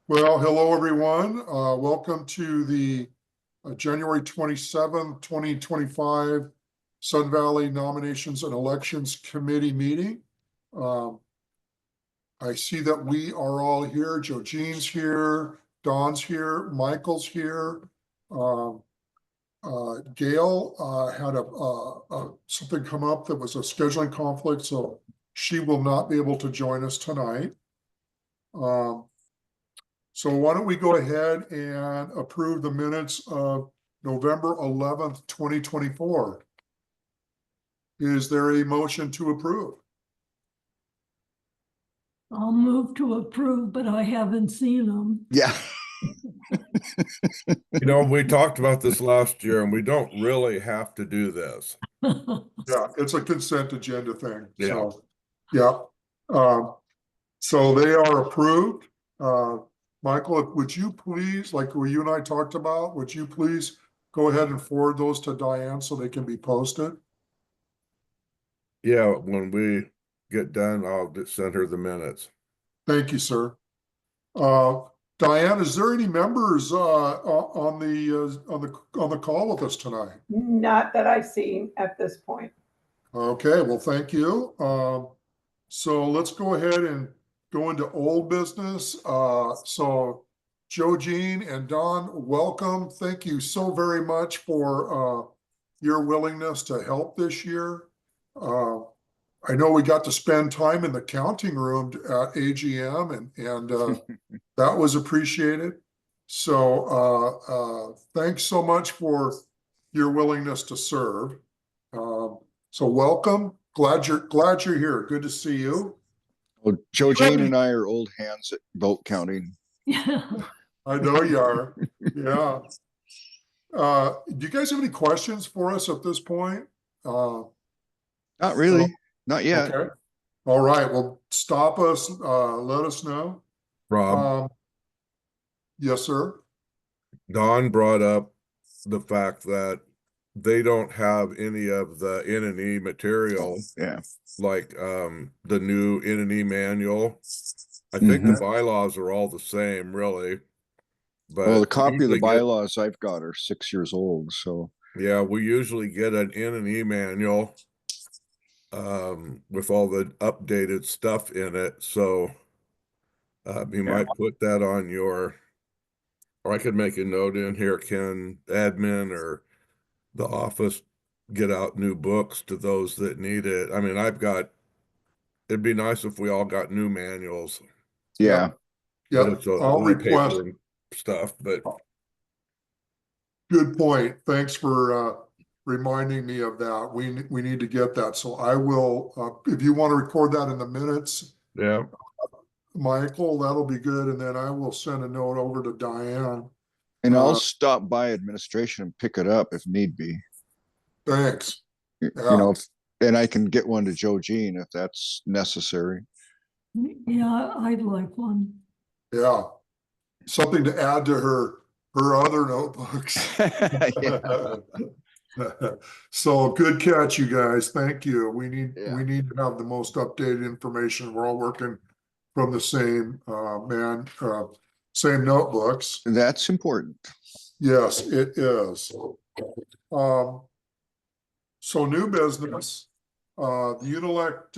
Well, hello, everyone. Welcome to the January 27th, 2025 Sun Valley Nominations and Elections Committee meeting. I see that we are all here. Joe Jean's here, Don's here, Michael's here. Gail had something come up that was a scheduling conflict, so she will not be able to join us tonight. So why don't we go ahead and approve the minutes of November 11th, 2024? Is there a motion to approve? I'll move to approve, but I haven't seen them. Yeah. We talked about this last year, and we don't really have to do this. Yeah, it's a consent agenda thing. Yeah. So, yeah. So they are approved. Michael, would you please, like what you and I talked about, would you please go ahead and forward those to Diane so they can be posted? Yeah, when we get done, I'll just send her the minutes. Thank you, sir. Diane, is there any members on the call with us tonight? Not that I've seen at this point. Okay, well, thank you. So let's go ahead and go into old business. So Joe Jean and Don, welcome. Thank you so very much for your willingness to help this year. I know we got to spend time in the counting room at AGM and that was appreciated. So thanks so much for your willingness to serve. So welcome. Glad you're here. Good to see you. Well, Joe Jean and I are old hands at vote counting. I know you are. Yeah. Do you guys have any questions for us at this point? Not really. Not yet. Okay. All right. Well, stop us. Let us know. Rob, Yes, sir. Don brought up the fact that they don't have any of the N&E material, Yeah. like the new N&E manual. I think the bylaws are all the same, really. But Well, the copy of the usually bylaws I've got are 6 years old. So yeah, we usually get an N&E manual with all the updated stuff in it. So you might put that on your, or I could make a note in here, can admin or the office get out new books to those that need it? I mean, it'd be nice if we all got new manuals. yeah. Yeah. But it's I'll only request. paper and stuff, but Good point. Thanks for reminding me of that. We need to get that. So I will, if you want to record that in the minutes, yeah. Michael, that'll be good. And then I will send a note over to Diane. And I'll stop by administration and pick it up if need be. Thanks. You know, and I can get one to Joe Jean if that's necessary. Yeah, I'd like one. Yeah. Something to add to her other notebooks. So good catch, you guys. Thank you. We need to have the most updated information. We're all working from the same same notebooks. That's important. Yes, it is. So new business, the Unilect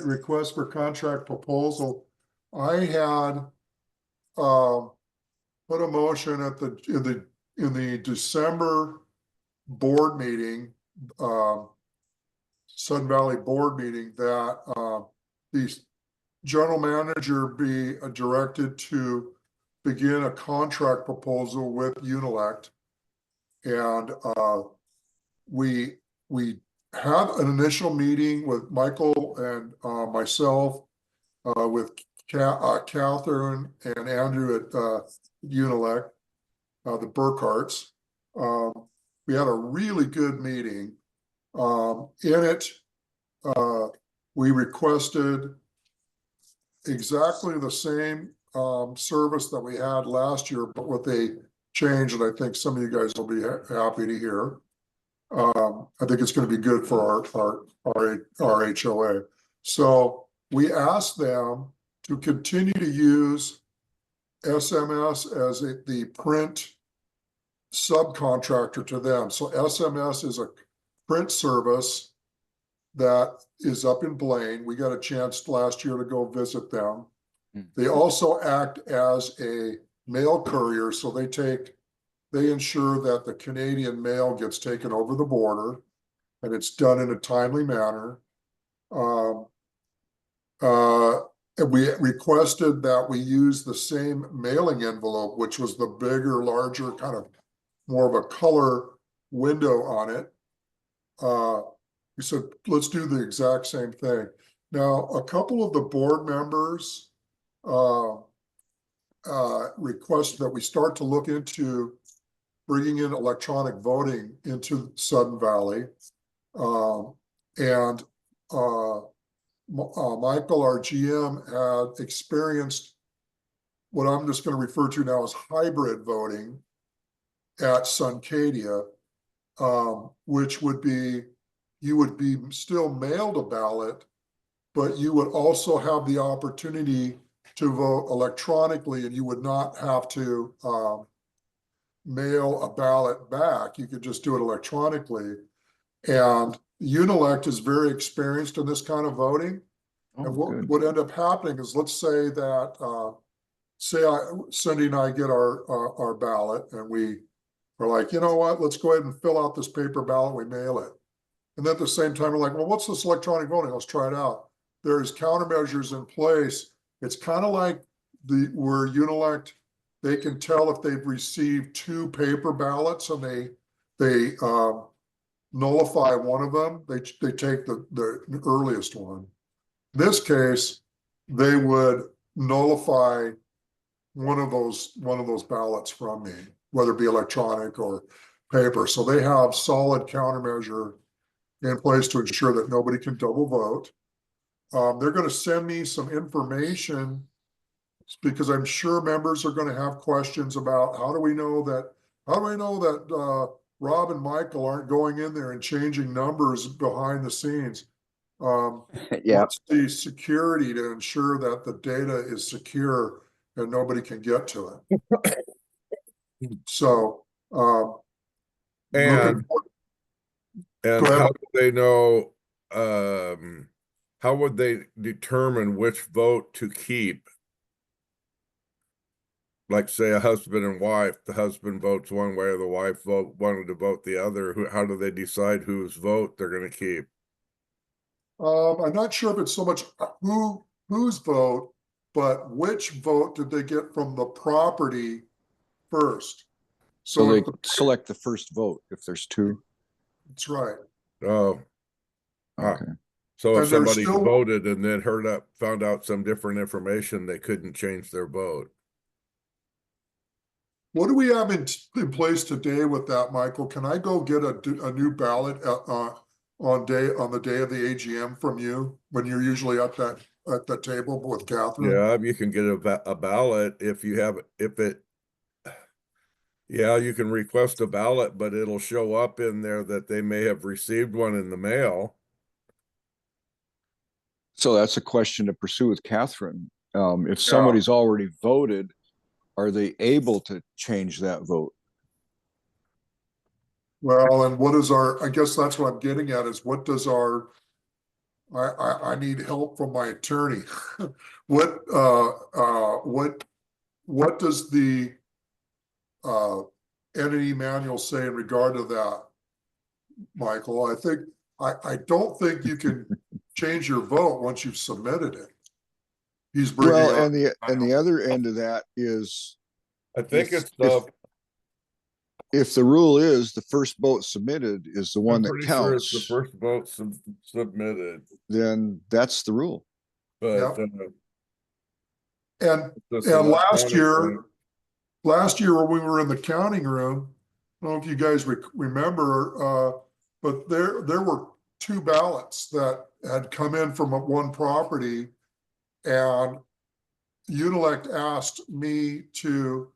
request for contract proposal. I had put a motion at in the December board meeting, Sun Valley board meeting, that the general manager be directed to begin a contract proposal with Unilect. And we had an initial meeting with Michael and myself, with Catherine and Andrew at Unilect, the Burkharts. We had a really good meeting. In it, we requested exactly the same service that we had last year, but with a change that I think some of you guys will be happy to hear. I think it's going to be good for our HOA. So we asked them to continue to use SMS as the print subcontractor to them. So SMS is a print service that is up in Blaine. We got a chance last year to go visit them. They also act as a mail courier, so they ensure that the Canadian mail gets taken over the border and it's done in a timely manner. And we requested that we use the same mailing envelope, which was the bigger, larger, kind of more of a color window on it. We said, let's do the exact same thing. Now, a couple of the board members requested that we start to look into bringing in electronic voting into Sudden Valley. And Michael, our GM, had experienced what I'm just going to refer to now as hybrid voting at Suncadia, which would be, you would be still mailed a ballot, but you would also have the opportunity to vote electronically, and you would not have to mail a ballot back. You could just do it electronically. And Unilect is very experienced in this kind of voting. Oh, And what good. would end up happening is, let's say that, Cindy and I get our ballot, and we are like, you know what, let's go ahead and fill out this paper ballot, we mail it. And then at the same time, we're like, well, what's this electronic voting? Let's try it out. There's countermeasures in place. It's kind of like where Unilect, they can tell if they've received 2 paper ballots and they nullify one of them. They take the earliest one. In this case, they would nullify one of those ballots from me, whether it be electronic or paper. So they have solid countermeasure in place to ensure that nobody can double vote. They're going to send me some information, because I'm sure members are going to have questions about how do we know that Rob and Michael aren't going in there and changing numbers behind the scenes. Yeah. What's the security to ensure that the data is secure and nobody can get to it? So, And Go ahead. how do they know, how would they determine which vote to keep? Like, say, a husband and wife, the husband votes one way or the wife wanted to vote the other. How do they decide whose vote they're going to keep? I'm not sure if it's so much whose vote, but which vote did they get from the property first? So they if the- select the first vote if there's 2. That's right. Oh, Okay. so if And there's somebody still- voted and then found out some different information, they couldn't change their vote. What do we have in place today with that, Michael? Can I go get a new ballot on the day of the AGM from you, when you're usually at that table with Catherine? Yeah, you can get a ballot if you have, yeah, you can request a ballot, but it'll show up in there that they may have received one in the mail. So that's a question to pursue with Catherine. If somebody's already voted, are they able to change that vote? Well, and what is I guess that's what I'm getting at, is what does I need help from my attorney. What does the entity manual say in regard to that, Michael? I don't think you can change your vote once you've submitted it. He's bringing Well, up. and the other end of that is, I think If- it's the, if the rule is the first vote submitted is the one I'm that pretty sure it's the counts, first vote submitted, then that's the rule. but And this last electronic year, thing- when we were in the counting room, I don't know if you guys remember, but there were 2 ballots that had come in from one property, and Unilect asked me to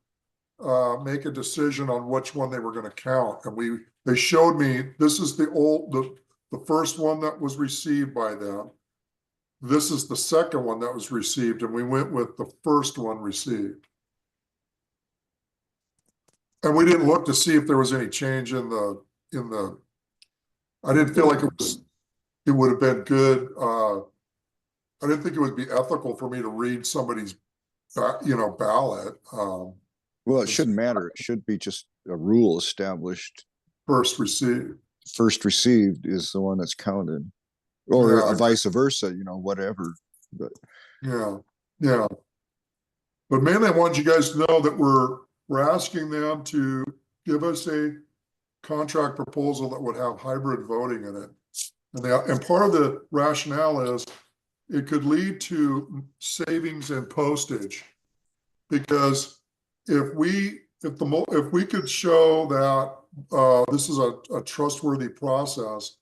make a decision on which one they were going to count. And they showed me, this is the first one that was received by them. This is the second one that was received, and we went with the first one received. And we didn't look to see if there was any change in I didn't feel like it would have been good. I didn't think it would be ethical for me to read somebody's, ballot, Well, it shouldn't matter. It should be just a rule established. first received. First received is the one that's counted, or Yeah. vice versa, whatever. But Yeah, yeah. But mainly I wanted you guys to know that we're asking them to give us a contract proposal that would have hybrid voting in it. And part of the rationale is it could lead to savings in postage. Because if we could show that this is a trustworthy process,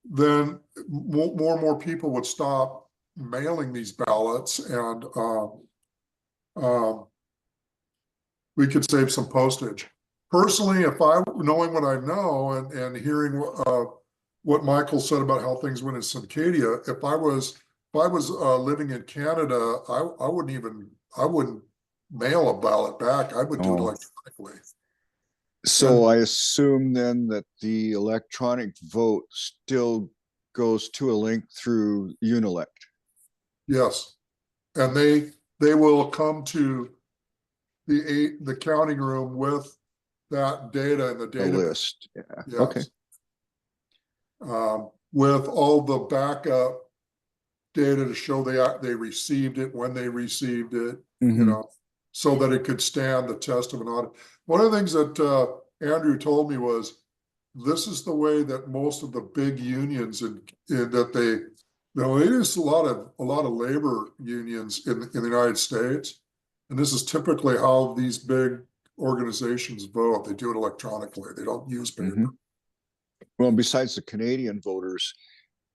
then more and more people would stop mailing these ballots, and we could save some postage. Personally, knowing what I know and hearing what Michael said about how things went in Cincadia, if I was living in Canada, I wouldn't mail a ballot back. I would do it electronically. so I assume then that the electronic vote still goes to a link through Unilect. Yes, and they will come to the counting room with that data and the A data list. Yeah. yes. Okay. With all the backup data to show they received it, when they received it, Mhm. so that it could stand the test of an audit. One of the things that Andrew told me was, this is the way that most of the big unions they use a lot of labor unions in the United States, and this is typically how these big organizations vote. They do it electronically. They don't use paper. Mhm. Well, besides the Canadian voters,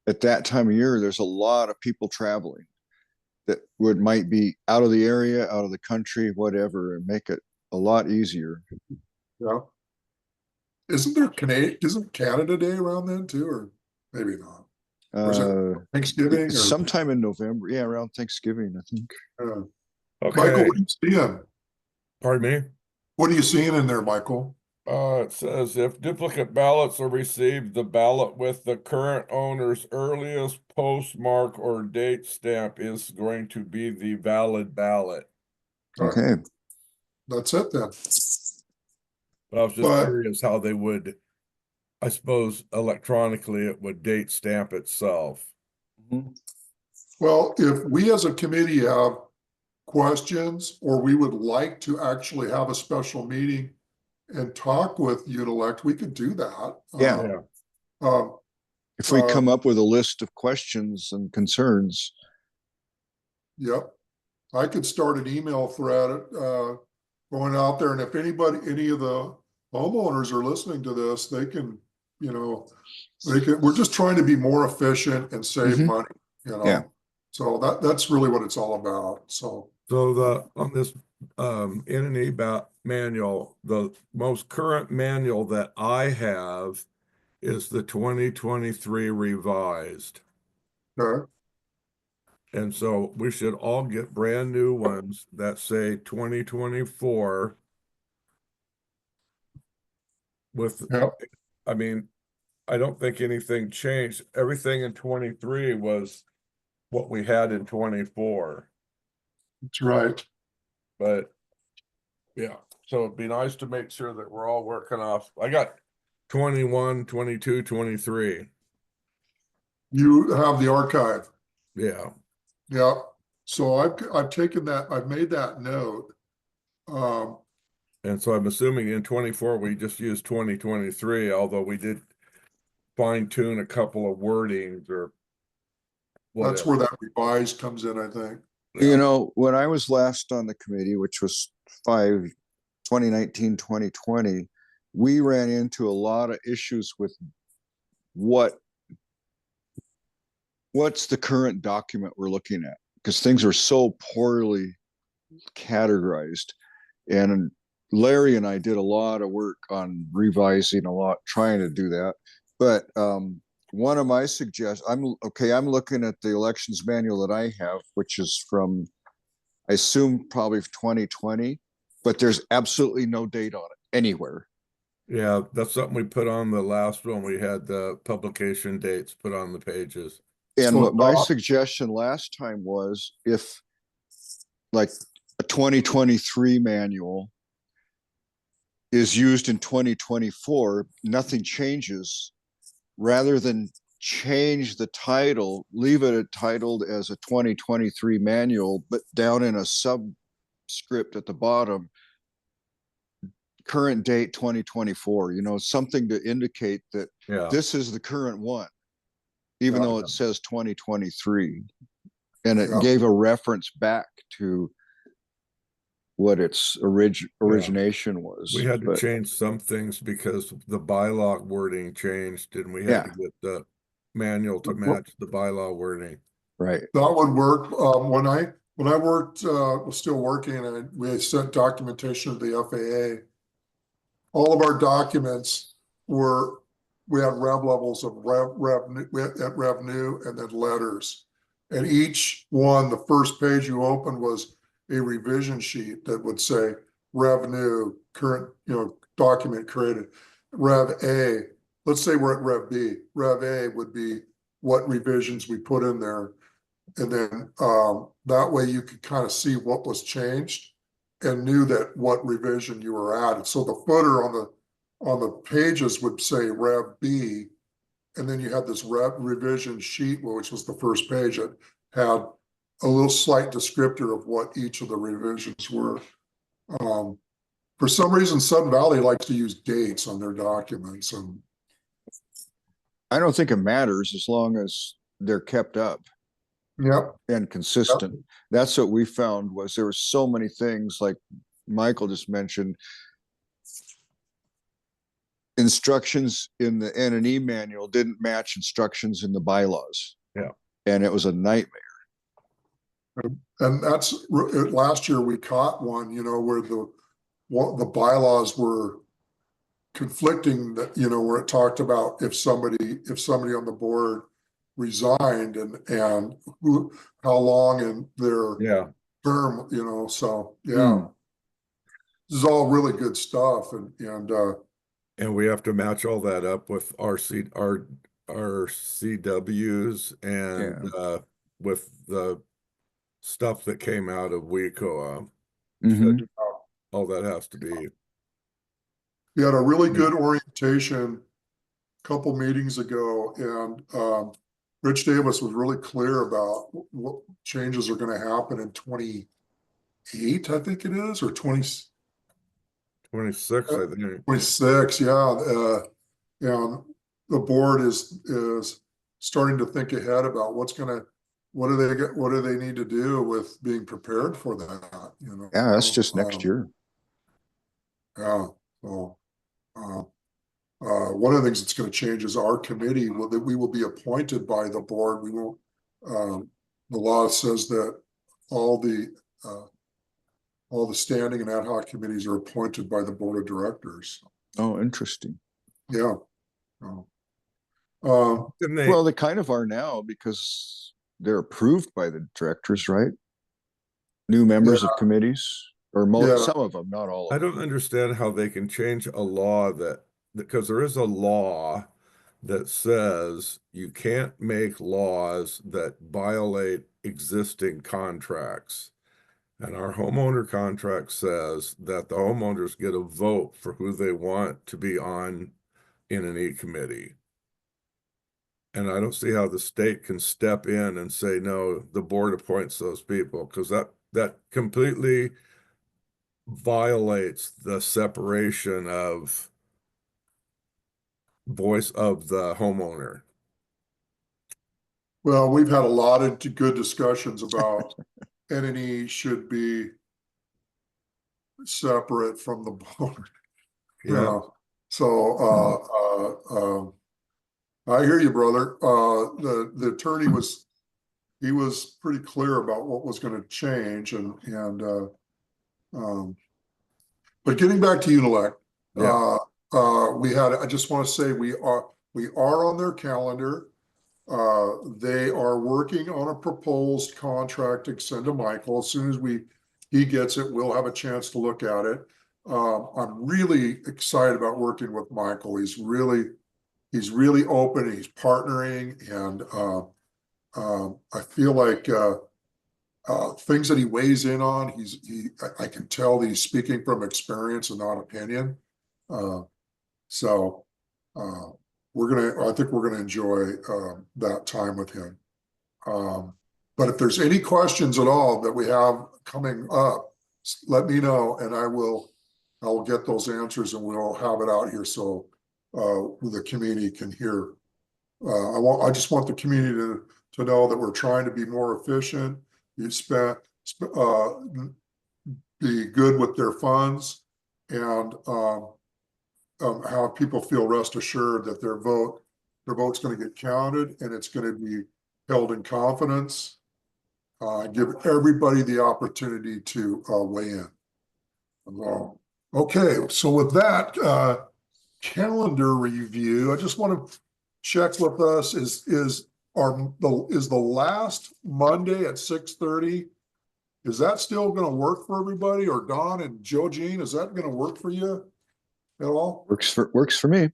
at that time of year, there's a lot of people traveling that might be out of the area, out of the country, whatever, and make it a lot easier. Yeah. Isn't Canada Day around then too, or maybe not? Or is it Thanksgiving? Or Sometime in November. Yeah, around Thanksgiving, I think. Okay, Michael, what are you seeing? pardon me? What are you seeing in there, Michael? It says if duplicate ballots are received, the ballot with the current owner's earliest postmark or date stamp is going to be the valid ballot. Okay. That's it then. But I was just But curious how they would, I suppose electronically it would date stamp itself. Mhm. well, if we as a committee have questions, or we would like to actually have a special meeting and talk with Unilect, we could do that. Yeah. Yeah. If we come Um, up with a list of questions and concerns, Yep. I could start an email thread going out there, and if any of the homeowners are listening to this, they can, we're just trying to be more efficient and save Mhm. money, Yeah. So that's really what it's all about. So So on this entity manual, the most current manual that I have is the 2023 revised. okay. And so we should all get brand new ones that say 2024 with, Yep, I mean, I don't think anything changed. Everything in 23 was what we had in 24. that's right. But yeah, so it'd be nice to make sure that we're all working off. I got 21, 22, 23. You have the archive. Yeah. Yeah. So I've taken that, I've made that note. And so I'm assuming in 24 we just used 2023, although we did fine tune a couple of wordings or That's whatever. where that revised comes in, I think. Yeah. when I was last on the committee, which was 2019, 2020, we ran into a lot of issues with what's the current document we're looking at, because things are so poorly categorized. And Larry and I did a lot of work on revising a lot, trying to do that. But one of my suggestions, I'm looking at the elections manual that I have, which is from, I assume, probably 2020, but there's absolutely no date on it. anywhere. Yeah, that's something we put on the last one. We had the publication dates put on the pages. And So, what my suggestion last time was, if like a 2023 manual is used in 2024, nothing changes. Rather than change the title, leave it titled as a 2023 manual, but down in a subscript at the bottom, current date 2024, something to indicate that Yeah, this is the current one, even Yeah. though it says 2023. And it Yeah. gave a reference back to what its origination was. we had to But change some things because the bylaw wording changed, and we had yeah, to get the manual to match the bylaw wording. right. that would work. When I worked, was still working, and we had sent documentation to the FAA. All of our documents we had rev levels of revenue and then letters. And each one, the first page you opened was a revision sheet that would say revenue, current, document created. Rev A, let's say we're at Rev B. Rev A would be what revisions we put in there. And then that way you could kind of see what was changed and knew that what revision you were at. So the footer on the pages would say Rev B, and then you had this revision sheet, which was the first page that had a little slight descriptor of what each of the revisions were. For some reason, Sun Valley likes to use dates on their documents, and I don't think it matters as long as they're kept up yep, and consistent. That's what we found, was there were so many things, like Michael just mentioned, instructions in the N&E manual didn't match instructions in the bylaws. Yeah. And it was a nightmare. and that's last year we caught one, where the bylaws were conflicting, that where it talked about if somebody on the board resigned and how long in their Yeah, term, so yeah. This is all really good stuff, and and we have to match all that up with our CWs and with the stuff that came out of WECO. Mhm. All that has to be. we had a really good orientation a couple meetings ago, and Rich Davis was really clear about what changes are going to happen in 28, I think it is, or 26, 26, I think. yeah. And the board is starting to think ahead about what do they need to do with being prepared for that, Yeah, that's just next year. Yeah, so one of the things that's going to change is our committee that we will be appointed by the board. We won't. The law says that all the standing and ad hoc committees are appointed by the board of directors. Oh, interesting. Yeah. Well, they kind of are now, because they're approved by the directors, right? New members of committees, or some of them, not all of I them. don't understand how they can change a law because there is a law that says you can't make laws that violate existing contracts. And our homeowner contract says that the homeowners get a vote for who they want to be on N&E committee. And I don't see how the state can step in and say, no, the board appoints those people, because that completely violates the separation of voice of the homeowner. Well, we've had a lot of good discussions about N&E should be separate from the board. Yeah. So I hear you, brother. The attorney was pretty clear about what was going to change, but getting back to Unilect, I just want to say we are on their calendar. They are working on a proposed contract to send to Michael. As soon as he gets it, we'll have a chance to look at it. I'm really excited about working with Michael. He's really open, he's partnering, and I feel like things that he weighs in on, I can tell that he's speaking from experience and not opinion. So I think we're gonna enjoy that time with him. But if there's any questions at all that we have coming up, let me know, and I will get those answers, and we'll have it out here so the community can hear. I just want the community to know that we're trying to be more efficient. Be good with their funds, and have people feel rest assured that their vote's going to get counted, and it's going to be held in confidence. Give everybody the opportunity to weigh in. Okay, so with that calendar review, I just want to check with us, is the last Monday at 6:30, is that still going to work for everybody? Or Don and Joe Jean, is that going to work for you at all? Works for me.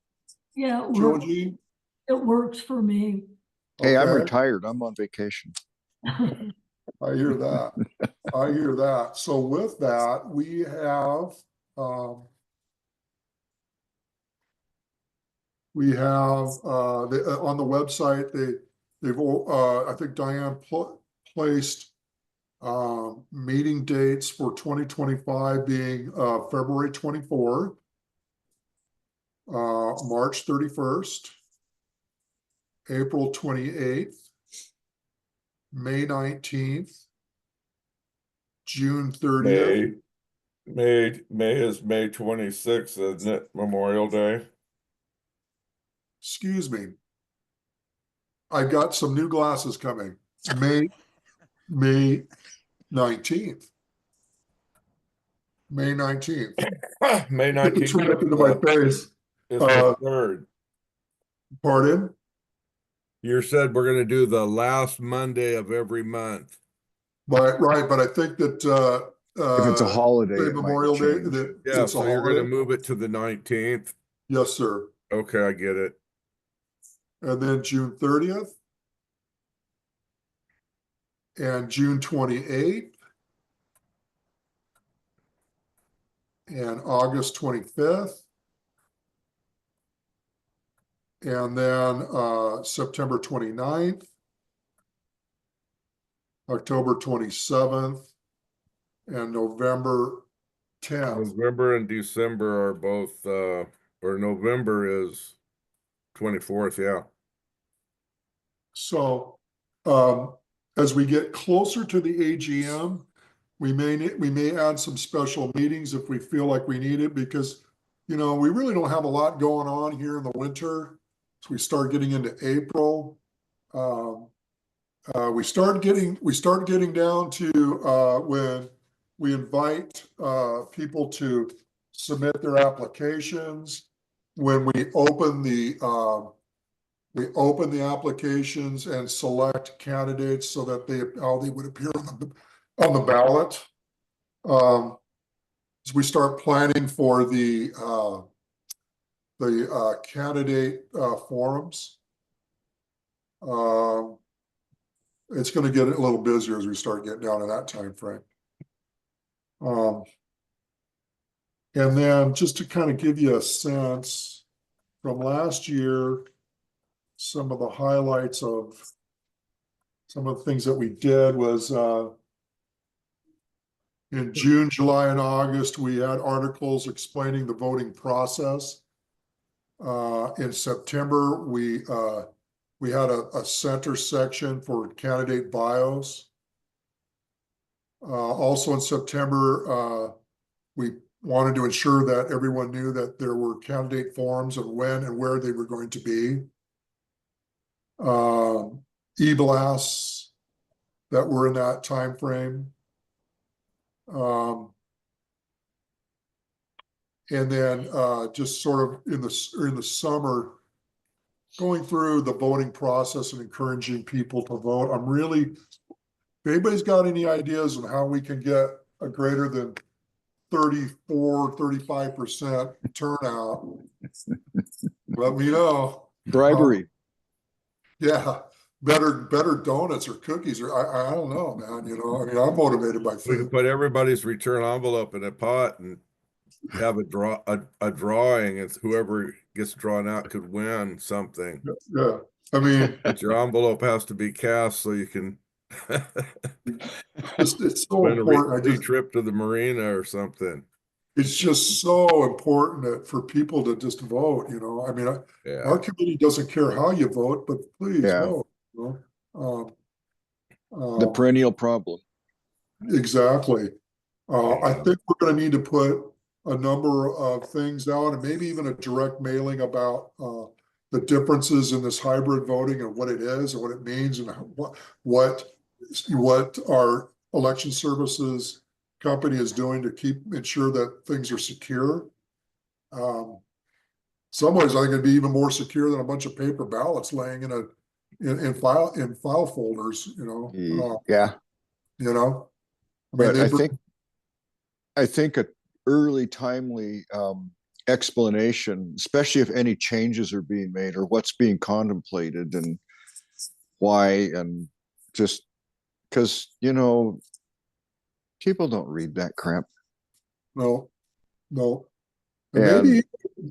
Yeah, Joe Jean? it works for me. Hey, I'm Okay. retired. I'm on vacation. I hear that. I hear that. So with that, we have on the website, they've I think Diane placed meeting dates for 2025 being February 24th, March 31st, April 28th, May 19th, June 30th. May is May 26th, isn't it? Memorial Day. Excuse me. I got some new glasses coming. May 19th. May 19th. May It's 19th right up into my face. is the third. Pardon? You said we're gonna do the last Monday of every month. Right, but I think that If it's a holiday, say it might Memorial Day, change. that Yeah, it's a so you're gonna holiday. move it to the 19th. Yes, sir. Okay, I get it. And then June 30th and June 28th and August 25th. And then September 29th, October 27th, and November 10th. November and December are both or November is 24th, yeah. So as we get closer to the AGM, we may add some special meetings if we feel like we need it, because we really don't have a lot going on here in the winter. So we start getting into April. We start getting down to when we invite people to submit their applications, when we open the applications and select candidates so that how they would appear on the ballot. As we start planning for the candidate forums. It's going to get a little busier as we start getting down to that time frame. And then just to kind of give you a sense from last year, some of the highlights of some of the things that we did was in June, July, and August, we had articles explaining the voting process. In September, we had a center section for candidate bios. Also in September, we wanted to ensure that everyone knew that there were candidate forums and when and where they were going to be. E-blasts that were in that time frame. And then just sort of in the summer, going through the voting process and encouraging people to vote. If anybody's got any ideas on how we can get a greater than 35% turnout, let me know. Bribery. Yeah, better donuts or cookies, or I don't know, man, you know, I mean, I'm motivated by We could food. put everybody's return envelope in a pot and have a drawing, and whoever gets drawn out could win something. Yeah, I mean, But your envelope has to be cast so you can it's so win a important. free trip to the marina or something. It's just so important for people to just vote, you know, I mean, our Yeah. committee doesn't care how you vote, but please Yeah. vote, you know? The Um, perennial problem. exactly. I Yeah. think we're gonna need to put a number of things out and maybe even a direct mailing about the differences in this hybrid voting and what it is and what it means and what our election services company is doing to ensure that things are secure. Some ways I think it'd be even more secure than a bunch of paper ballots laying in file folders, you know. Yeah, You know, I mean, but I think a early timely explanation, especially if any changes are being made or what's being contemplated and why, and just because, you know, people don't read that crap. no, no. And And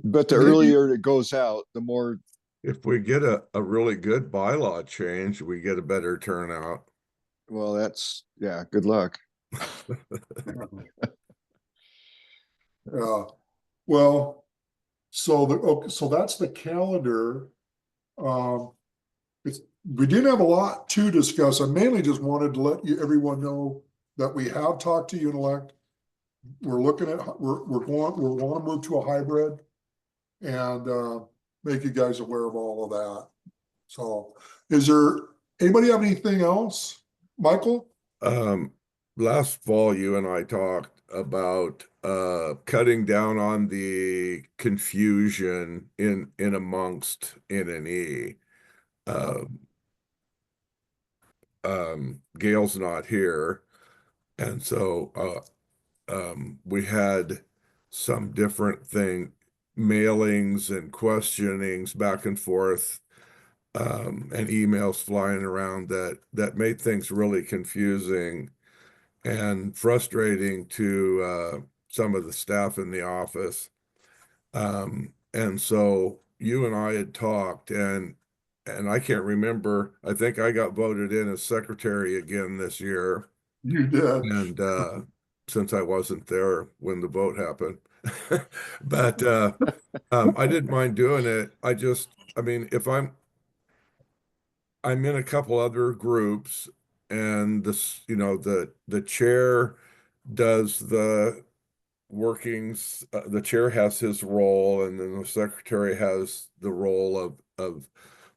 but the maybe earlier it goes out, the more. If we get a really good bylaw change, we get a better turnout. Well, that's, yeah, good luck. well, so that's the calendar. Um, we didn't have a lot to discuss. I mainly just wanted to let everyone know that we have talked to Unilect. We're looking at, we want to move to a hybrid and make you guys aware of all of that. So is there, anybody have anything else? Michael? Last fall, you and I talked about cutting down on the confusion in amongst N and E. Gail's not here, and so we had some different mailings and questionings back and forth, and emails flying around that made things really confusing and frustrating to some of the staff in the office. And so you and I had talked, and I can't remember. I think I got voted in as secretary again this year, You did. and since I wasn't there when the vote happened, but I didn't mind doing it. I mean, if I'm in a couple other groups, and this, you know, the chair does the workings. The chair has his role, and then the secretary has the role of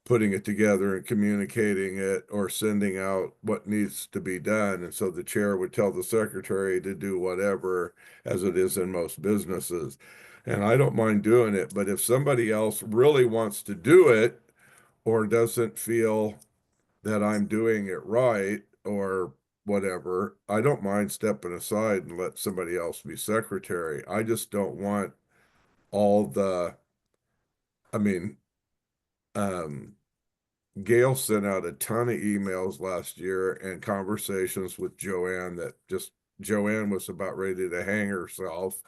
putting it together and communicating it or sending out what needs to be done. And so the chair would tell the secretary to do whatever, as it is in most businesses. And I don't mind doing it, but if somebody else really wants to do it or doesn't feel that I'm doing it right or whatever, I don't mind stepping aside and let somebody else be secretary. I just don't want all I mean, um, Gail sent out a ton of emails last year and conversations with Joanne that just, Joanne was about ready to hang herself,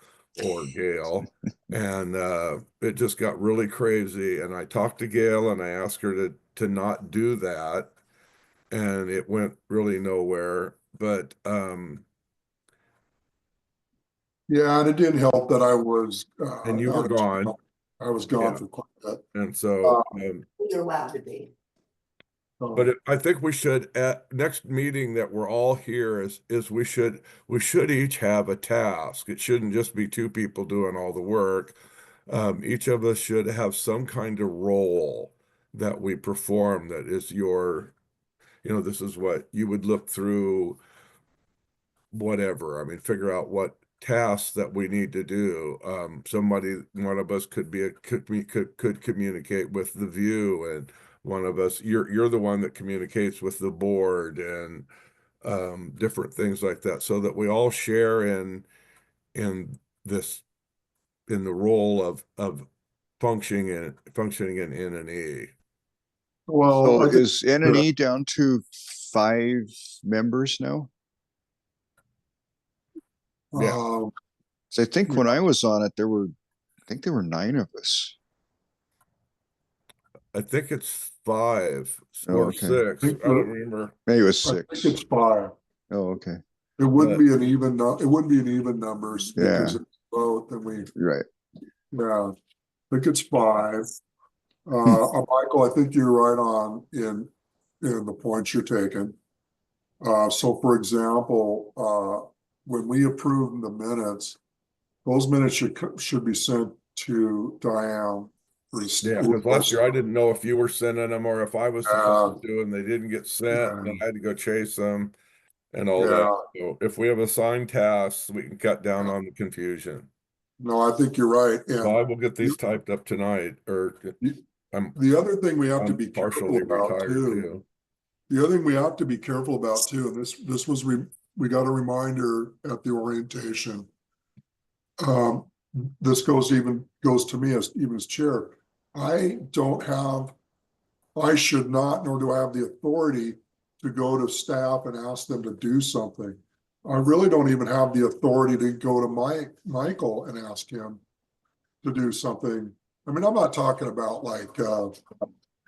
or Gail. And it just got really crazy. And I talked to Gail and I asked her to not do that. And it went really nowhere. But Yeah, and it didn't help that I was and you out were of gone. town. I was gone Yeah. for quite a bit. And so You're allowed to be. but I think we should, at next meeting that we're all here, is we should each have a task. It shouldn't just be two people doing all the work. Each of us should have some kind of role that we perform that is your, you know, this is what you would look through, whatever. I mean, figure out what tasks that we need to do. One of us could communicate with the view, and one of us, you're the one that communicates with the board, and different things like that, so that we all share in this, in the role of functioning in N and E. Well, So I think, is N and E down to 5 members now? Yeah. So I think when I was on it, there were 9 of us. I think it's 5 Oh, or okay. 6. think I don't remember. Maybe it was I think 6. it's 5. Oh, okay. It wouldn't But- be an even, it wouldn't be an even numbers because Yeah. it's both, and we, Right. yeah, I think it's 5. Michael, I think you're right on in the points you're taking. So for example, when we approve the minutes, those minutes should be sent to Diane. Yeah, because last year I didn't know if you were sending them or if I was supposed to, and they didn't get sent, and I had to go chase them and all that. So if we have assigned tasks, we can cut down on the confusion. No, I think you're right. So I And will get these typed up tonight, or I'm the other thing we have to be careful partially about retired too. the other thing we have to be careful about too, and this was we got a reminder at the orientation. This goes to me as chair. I should not, nor do I have the authority to go to staff and ask them to do something. I really don't even have the authority to go to Michael and ask him to do something. I mean, I'm not talking about like,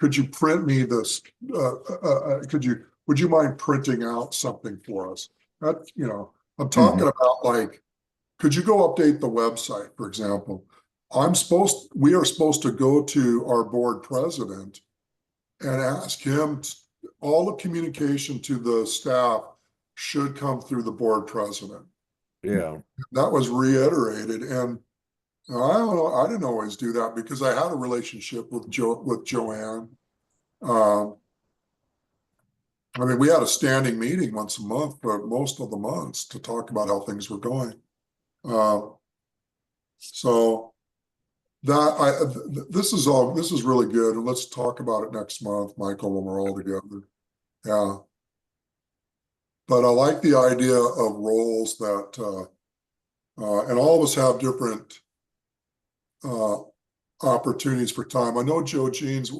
could you print me this? Would you mind printing out something for us? That, I'm talking about like, could you go update the website, for example? We are supposed to go to our board president and ask him, all the communication to the staff should come through the board president. Yeah. That was reiterated, and I don't know, I didn't always do that because I had a relationship with Joanne. I mean, we had a standing meeting once a month for most of the months to talk about how things were going. So this is really good, and let's talk about it next month, Michael, when we're all together. Yeah. But I like the idea of roles that, and all of us have different opportunities for time. I know Joe Jean's,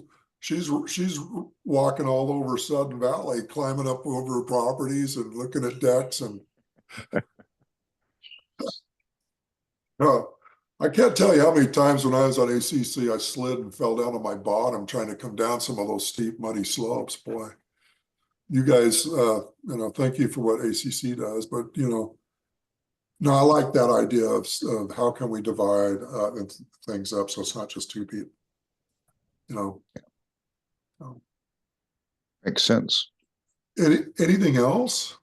she's walking all over Sudden Valley, climbing up over properties and looking at decks and I can't tell you how many times when I was on ACC, I slid and fell down on my bottom trying to come down some of those steep, muddy slopes. Boy, you guys, thank you for what ACC does, but no, I like that idea of how can we divide things up so it's not just 2 people. Makes sense. Anything else?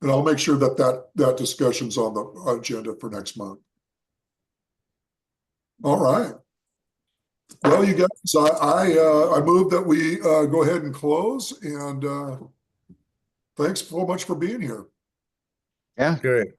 And I'll make sure that discussion's on the agenda for next month. All right. Well, you guys, I move that we go ahead and close, and thanks so much for being here. Yeah. Okay.